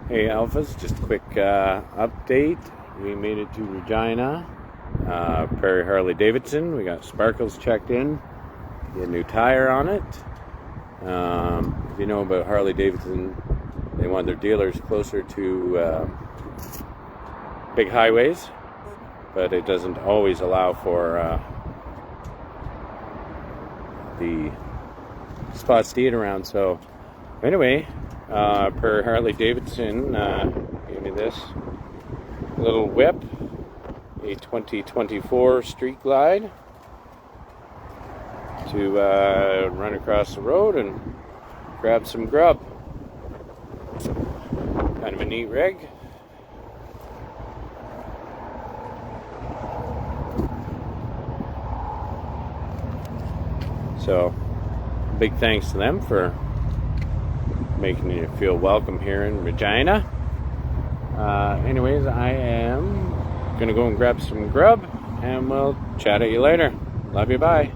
Hey Alphas, just a quick update. We made it to Regina, Prairie Harley Davidson. We got sparkles checked in, get a new tire on it. If you know about Harley Davidson, they want their dealers closer to big highways, but it doesn't always allow for the spots to eat around. So anyway, per Harley Davidson gave me this little whip, a 2024 Street Glide, to run across the road and grab some grub. Kind of a neat rig. So big thanks to them for making you feel welcome here in Regina. Anyways, I am gonna go and grab some grub, and we'll chat at you later. Love you, bye.